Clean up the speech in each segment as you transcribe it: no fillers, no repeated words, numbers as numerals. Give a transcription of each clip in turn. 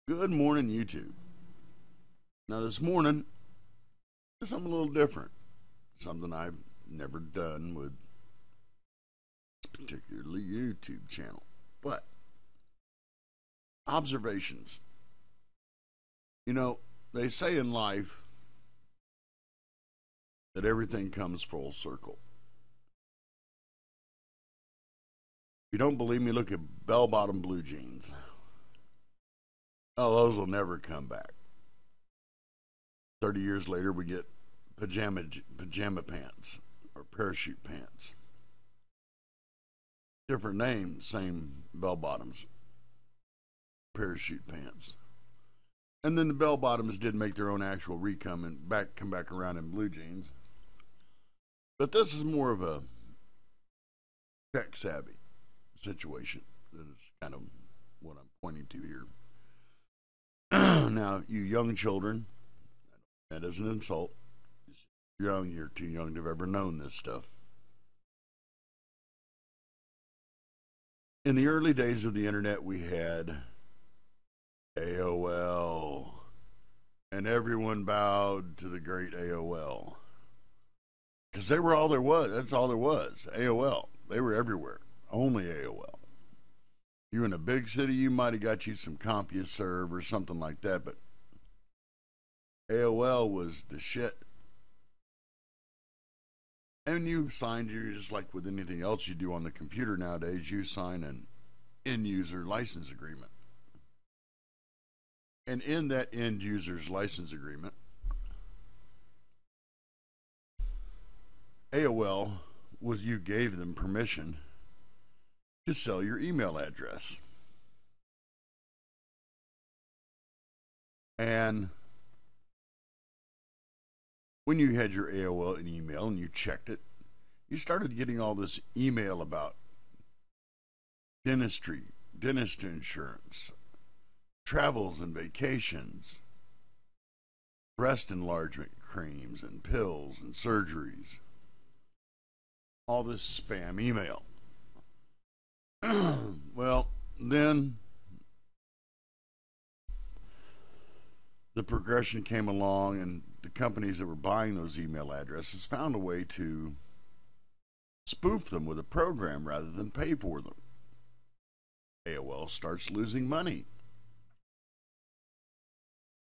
Good morning, YouTube. Now, this morning, there's something a little different. Something I've never done with this particularly YouTube channel. But, observations. You know, they say in life that everything comes full circle. If you don't believe me, look at bell-bottom blue jeans. Oh, those will never come back. 30 years later, we get pajama pants or parachute pants. Different name, same bell bottoms. Parachute pants. And then the bell bottoms did make their own actual come back around in blue jeans. But this is more of a tech savvy situation. That is kind of what I'm pointing to here. Now, you young children, that is an insult. You're too young to have ever known this stuff. In the early days of the internet, we had AOL, and everyone bowed to the great AOL. Because they were all there was. That's all there was. AOL. They were everywhere. Only AOL. You in a big city, you might have got you some CompuServe or something like that, but AOL was the shit. And you signed, just like with anything else you do on the computer nowadays, you sign an end-user license agreement. And in that end-user's license agreement, AOL was you gave them permission to sell your email address. And when you had your AOL in email and you checked it, you started getting all this email about dentistry, dentist insurance, travels and vacations, breast enlargement creams and pills and surgeries. All this spam email. Well, then the progression came along, and the companies that were buying those email addresses found a way to spoof them with a program rather than pay for them. AOL starts losing money.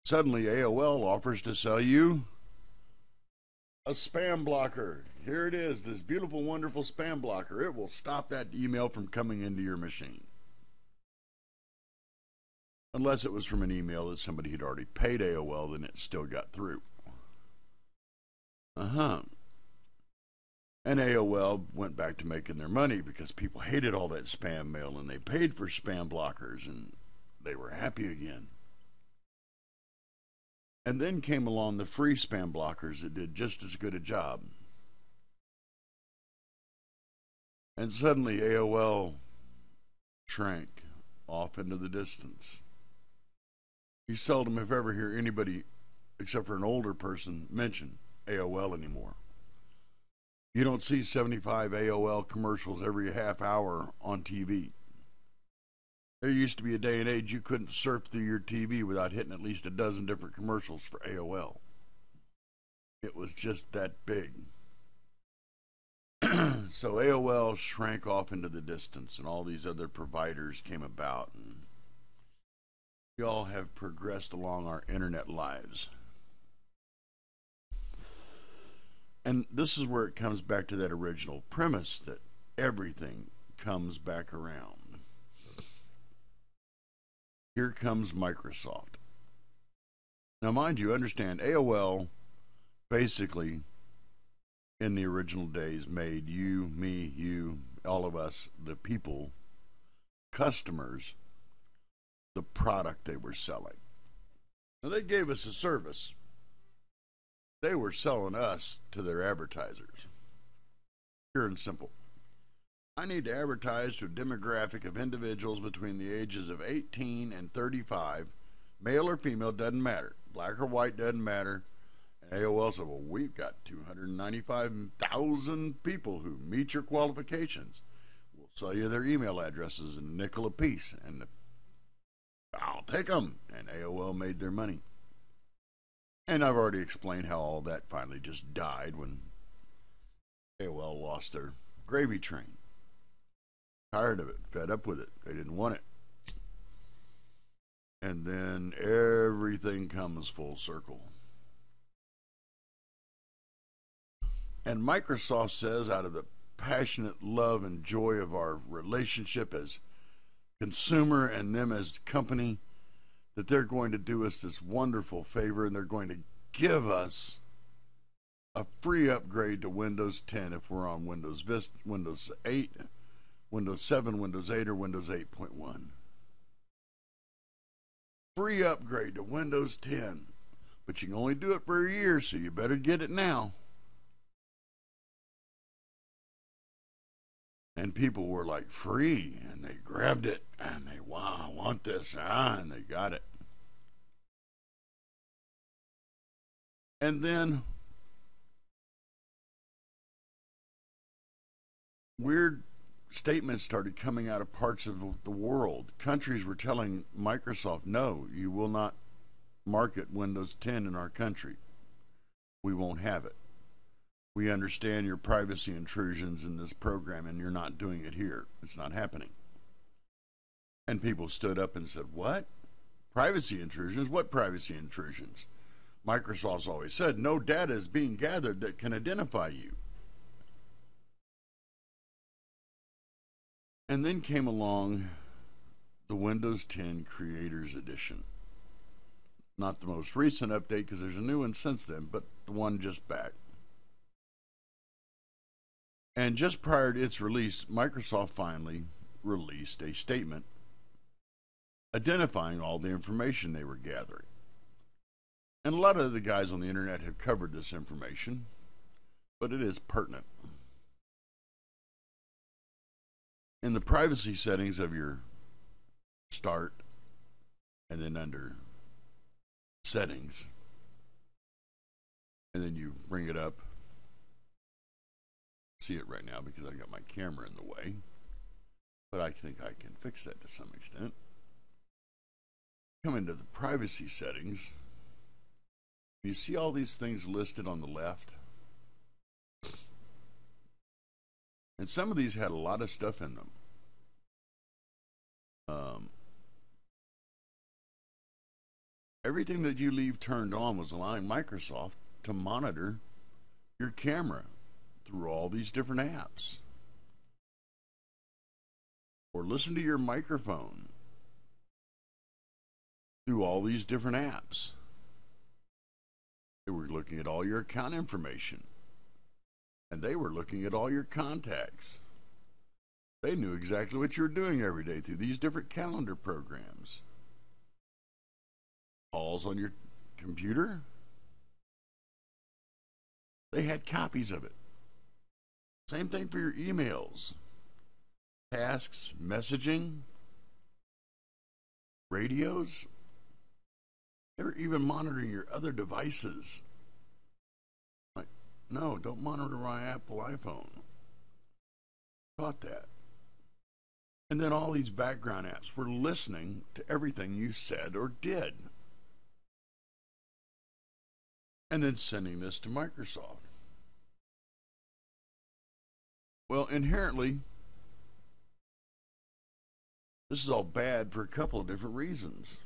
Suddenly, AOL offers to sell you a spam blocker. Here it is, this beautiful, wonderful spam blocker. It will stop that email from coming into your machine. Unless it was from an email that somebody had already paid AOL, then it still got through. And AOL went back to making their money because people hated all that spam mail, and they paid for spam blockers, and they were happy again. And then came along the free spam blockers that did just as good a job. And suddenly AOL shrank off into the distance. You seldom, if ever, hear anybody, except for an older person, mention AOL anymore. You don't see 75 AOL commercials every half hour on TV. There used to be a day and age you couldn't surf through your TV without hitting at least a dozen different commercials for AOL. It was just that big. So AOL shrank off into the distance, and all these other providers came about, and we all have progressed along our internet lives. And this is where it comes back to that original premise that everything comes back around. Here comes Microsoft. Now, mind you, understand, AOL basically, in the original days, made you, me, you, all of us, the people, customers, the product they were selling. Now, they gave us a service. They were selling us to their advertisers. Pure and simple. I need to advertise to a demographic of individuals between the ages of 18 and 35, male or female, doesn't matter. Black or white, doesn't matter. And AOL said, well, we've got 295,000 people who meet your qualifications. We'll sell you their email addresses and a nickel apiece. And I'll take them. And AOL made their money. And I've already explained how all that finally just died when AOL lost their gravy train. Tired of it, fed up with it. They didn't want it. And then everything comes full circle. And Microsoft says, out of the passionate love and joy of our relationship as consumer and them as company, that they're going to do us this wonderful favor, and they're going to give us a free upgrade to Windows 10 if we're on Windows Vista, Windows 8, Windows 7, Windows 8, or Windows 8.1. Free upgrade to Windows 10. But you can only do it for a year, so you better get it now. And people were like, free, and they grabbed it, and they, wow, I want this, and they got it. And then weird statements started coming out of parts of the world. Countries were telling Microsoft, no, you will not market Windows 10 in our country. We won't have it. We understand your privacy intrusions in this program, and you're not doing it here. It's not happening. And people stood up and said, what? Privacy intrusions? What privacy intrusions? Microsoft's always said, no data is being gathered that can identify you. And then came along the Windows 10 Creators Edition. Not the most recent update, because there's a new one since then, but the one just back. And just prior to its release, Microsoft finally released a statement identifying all the information they were gathering. And a lot of the guys on the internet have covered this information, but it is pertinent. In the privacy settings of your Start, and then under Settings, and then you bring it up. See it right now because I got my camera in the way, but I think I can fix that to some extent. Come into the privacy settings. You see all these things listed on the left, and some of these had a lot of stuff in them. Everything that you leave turned on was allowing Microsoft to monitor your camera through all these different apps, or listen to your microphone through all these different apps. They were looking at all your account information, and they were looking at all your contacts. They knew exactly what you were doing every day through these different calendar programs. Calls on your computer, they had copies of it. Same thing for your emails, tasks, messaging, radios. They were even monitoring your other devices. Like, no, don't monitor my Apple iPhone. Caught that. And then all these background apps were listening to everything you said or did. And then sending this to Microsoft. Well, inherently, this is all bad for a couple of different reasons.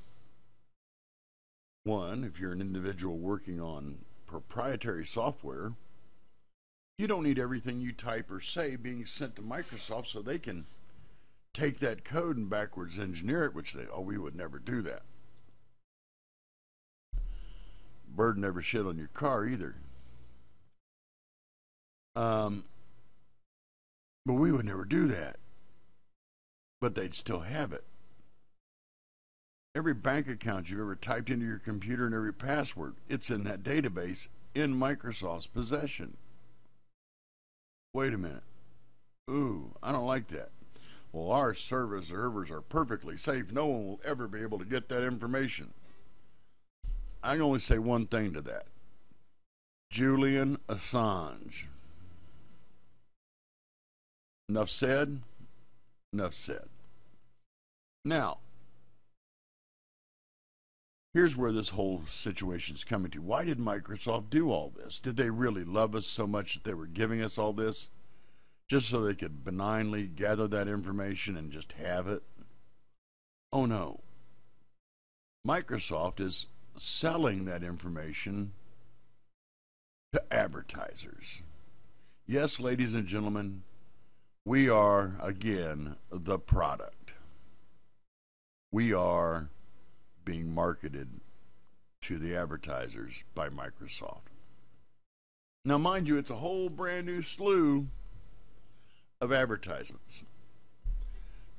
One, if you're an individual working on proprietary software, you don't need everything you type or say being sent to Microsoft so they can take that code and backwards engineer it, which we would never do that. Bird never shit on your car either. But we would never do that. But they'd still have it. Every bank account you've ever typed into your computer and every password, it's in that database in Microsoft's possession. Wait a minute. Ooh, I don't like that. Well, our servers are perfectly safe. No one will ever be able to get that information. I can only say one thing to that. Julian Assange. Enough said? Enough said. Now, Here's where this whole situation is coming to. Why did Microsoft do all this? Did they really love us so much that they were giving us all this just so they could benignly gather that information and just have it? Oh no. Microsoft is selling that information to advertisers. Yes, ladies and gentlemen, we are, again, the product. We are being marketed to the advertisers by Microsoft. Now, mind you, it's a whole brand new slew of advertisements.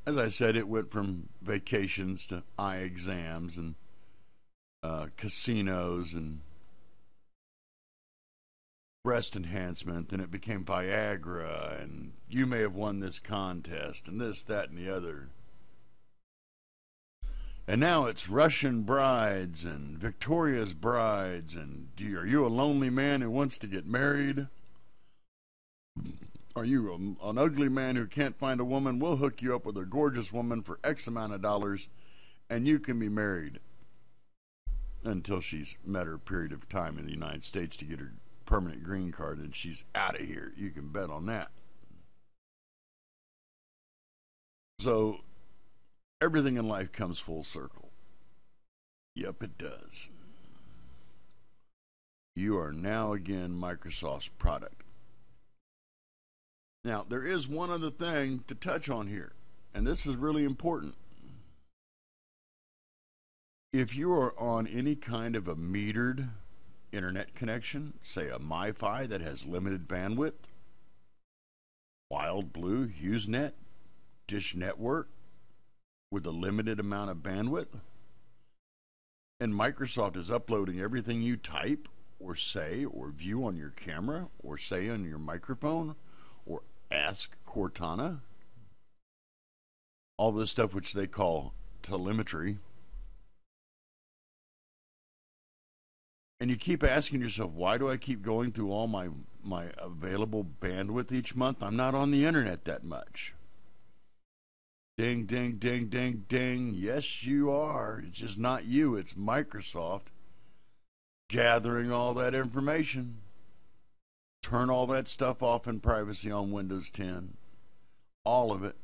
As I said, it went from vacations to eye exams and casinos and breast enhancement, then it became Viagra, and you may have won this contest, and this, that, and the other. And now it's Russian brides and Victoria's brides, and are you a lonely man who wants to get married? Are you an ugly man who can't find a woman? We'll hook you up with a gorgeous woman for X amount of dollars, and you can be married until she's met her period of time in the United States to get her permanent green card, and she's out of here. You can bet on that. So everything in life comes full circle. Yep, it does. You are now again Microsoft's product. Now, there is one other thing to touch on here, and this is really important. If you are on any kind of a metered internet connection, say a MiFi that has limited bandwidth, Wild Blue, HughesNet, Dish Network with a limited amount of bandwidth, and Microsoft is uploading everything you type or say or view on your camera or say on your microphone or ask Cortana, all this stuff which they call telemetry, and you keep asking yourself, why do I keep going through all my available bandwidth each month? I'm not on the internet that much. Ding, ding, ding, ding, ding. Yes, you are. It's just not you. It's Microsoft gathering all that information. Turn all that stuff off in privacy on Windows 10. All of it.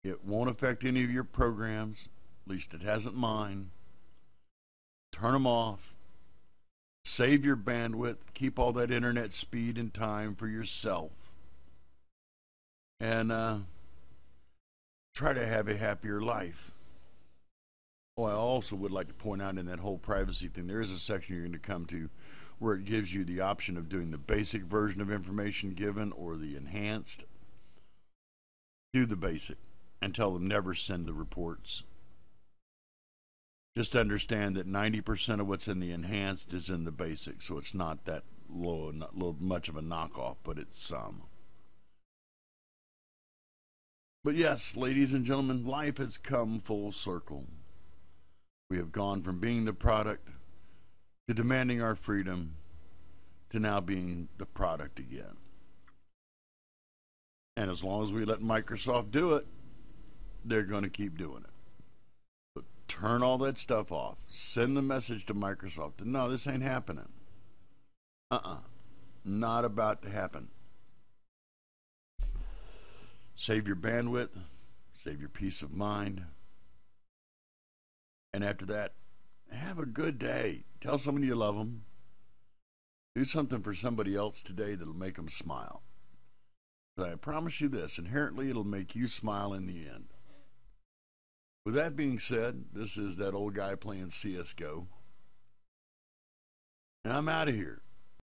It won't affect any of your programs. At least it hasn't mine. Turn them off. Save your bandwidth. Keep all that internet speed and time for yourself. And try to have a happier life. Oh, I also would like to point out in that whole privacy thing, there is a section you're going to come to where it gives you the option of doing the basic version of information given or the enhanced. Do the basic and tell them never send the reports. Just understand that 90% of what's in the enhanced is in the basic, so it's not that low, not much of a knockoff, but it's some. But yes, ladies and gentlemen, life has come full circle. We have gone from being the product to demanding our freedom to now being the product again. And as long as we let Microsoft do it, they're going to keep doing it. But turn all that stuff off. Send the message to Microsoft that, no, this ain't happening. Not about to happen. Save your bandwidth. Save your peace of mind. And after that, have a good day. Tell somebody you love them. Do something for somebody else today that'll make them smile. But I promise you this, inherently it'll make you smile in the end. With that being said, this is that old guy playing CSGO. And I'm out of here.